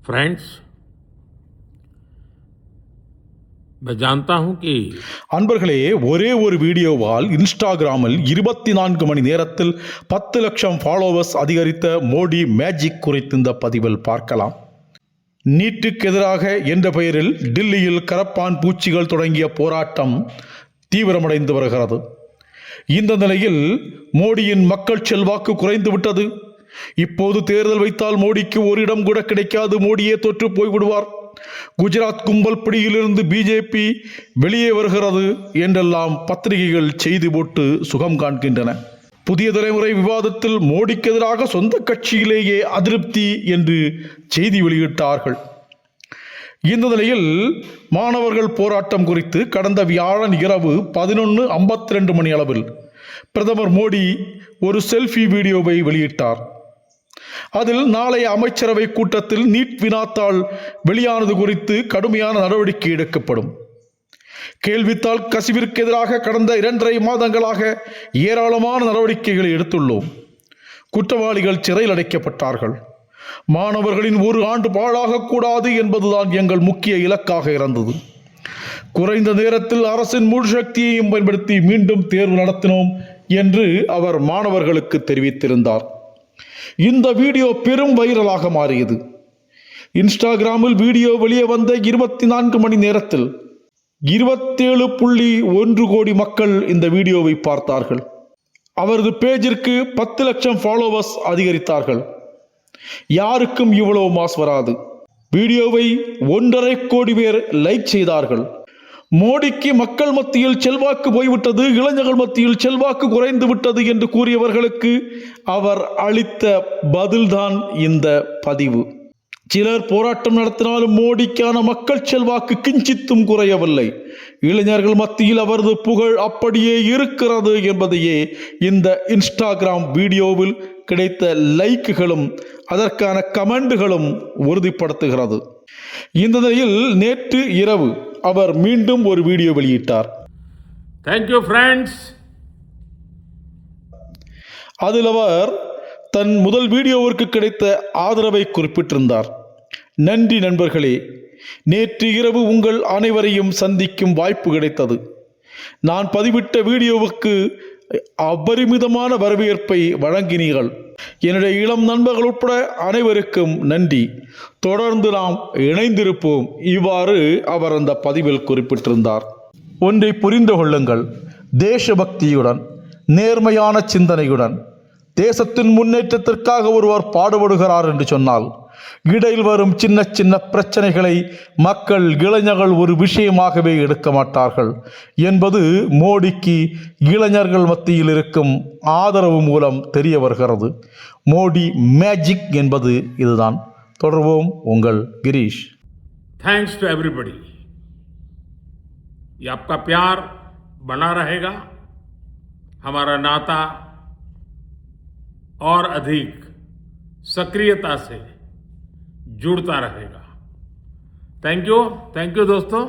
Friends, मैं जानता हूं कि அன்பர்களே, ஒரே ஒரு வீடியோவால் இன்ஸ்டாகிராமில் 24 மணி நேரத்தில் 10 லட்சம் ஃபாலோவர்ஸ் அதிகரித்த மோடி மேஜிக் குறித்து இந்த பதிவில் பார்க்கலாம். நீட்டுக்கு எதிராக என்ற பெயரில் டில்லியில் கரப்பான் பூச்சிகள் தொடங்கிய போராட்டம் தீவிரமடைந்து வருகிறது. இந்த நிலையில் மோடியின் மக்கள் செல்வாக்கு குறைந்து விட்டது. இப்போது தேர்தல் வைத்தால் மோடிக்கு ஒரு இடம் கூட கிடைக்காது, மோடியே தோற்று போய்விடுவார். குஜராத் கும்பல் பிடியிலிருந்து பிஜேபி வெளியே வருகிறது என்றெல்லாம் பத்திரிகைகள் செய்தி போட்டு சுகம் காண்கின்றன. புதிய தலைமுறை விவாதத்தில் மோடிக்கு எதிராக சொந்த கட்சியிலேயே அதிருப்தி என்று செய்தி வெளியிட்டார்கள். இந்த நிலையில் மாணவர்கள் போராட்டம் குறித்து கடந்த வியாழன் இரவு 11:52 மணி அளவில் பிரதமர் மோடி ஒரு செல்ஃபி வீடியோவை வெளியிட்டார். அதில் நாளைய அமைச்சரவை கூட்டத்தில் நீட் வினாத்தாள் வெளியானது குறித்து கடுமையான நடவடிக்கை எடுக்கப்படும். கேள்வித்தாள் கசிவிற்கு எதிராக கடந்த 2.5 மாதங்களாக ஏராளமான நடவடிக்கைகளை எடுத்துள்ளோம். குற்றவாளிகள் சிறையில் அடைக்கப்பட்டார்கள். மாணவர்களின் ஒரு ஆண்டு பாழாகக்கூடாது என்பதுதான் எங்கள் முக்கிய இலக்காக இருந்தது. குறைந்த நேரத்தில் அரசின் முழு சக்தியையும் பயன்படுத்தி மீண்டும் தேர்வு நடத்தினோம் என்று அவர் மாணவர்களுக்கு தெரிவித்திருந்தார். இந்த வீடியோ பெரும் வைரலாக மாறியது. இன்ஸ்டாகிராமில் வீடியோ வெளியே வந்த 24 மணி நேரத்தில் 27.1 கோடி மக்கள் இந்த வீடியோவை பார்த்தார்கள். அவரது பேஜிற்கு 10 லட்சம் ஃபாலோவர்ஸ் அதிகரித்தார்கள். யாருக்கும் இவ்வளவு மாஸ் வராது. வீடியோவை 1.5 கோடி பேர் லைக் செய்தார்கள். மோடிக்கு மக்கள் மத்தியில் செல்வாக்கு போய்விட்டது, இளைஞர்கள் மத்தியில் செல்வாக்கு குறைந்து விட்டது என்று கூறியவர்களுக்கு அவர் அளித்த பதில்தான் இந்த பதிவு. சிலர் போராட்டம் நடத்தினாலும் மோடிக்கான மக்கள் செல்வாக்கு கிஞ்சித்தும் குறையவில்லை. இளைஞர்கள் மத்தியில் அவரது புகழ் அப்படியே இருக்கிறது என்பதையே இந்த இன்ஸ்டாகிராம் வீடியோவில் கிடைத்த லைக்குகளும் அதற்கான கமெண்டுகளும் உறுதிப்படுத்துகிறது. இந்த நிலையில் நேற்று இரவு அவர் மீண்டும் ஒரு வீடியோ வெளியிட்டார். Thank you friends. அதில் அவர் தன் முதல் வீடியோவிற்கு கிடைத்த ஆதரவை குறிப்பிட்டிருந்தார். நன்றி நண்பர்களே, நேற்று இரவு உங்கள் அனைவரையும் சந்திக்கும் வாய்ப்பு கிடைத்தது. நான் பதிவிட்ட வீடியோவுக்கு அபரிமிதமான வரவேற்பை வழங்கினீர்கள். என்னுடைய இளம் நண்பர்கள் உட்பட அனைவருக்கும் நன்றி. தொடர்ந்து நாம் இணைந்திருப்போம். இவ்வாறு அவர் அந்த பதிவில் குறிப்பிட்டிருந்தார். ஒன்றை புரிந்து கொள்ளுங்கள், தேசபக்தியுடன் நேர்மையான சிந்தனையுடன் தேசத்தின் முன்னேற்றத்திற்காக ஒருவர் பாடுபடுகிறார் என்று சொன்னால் இடையில் வரும் சின்ன சின்ன பிரச்சனைகளை மக்கள் இளைஞர்கள் ஒரு விஷயமாகவே எடுக்க மாட்டார்கள் என்பது மோடிக்கு இளைஞர்கள் மத்தியில் இருக்கும் ஆதரவு மூலம் தெரிய வருகிறது. மோடி மேஜிக் என்பது இதுதான். தொடர்வோம். உங்கள் கிரீஷ். Thanks to everybody. ये आपका प्यार बना रहेगा, हमारा नाता और अधिक सक्रियता से जुड़ता रहेगा. थैंक यू दोस्तों.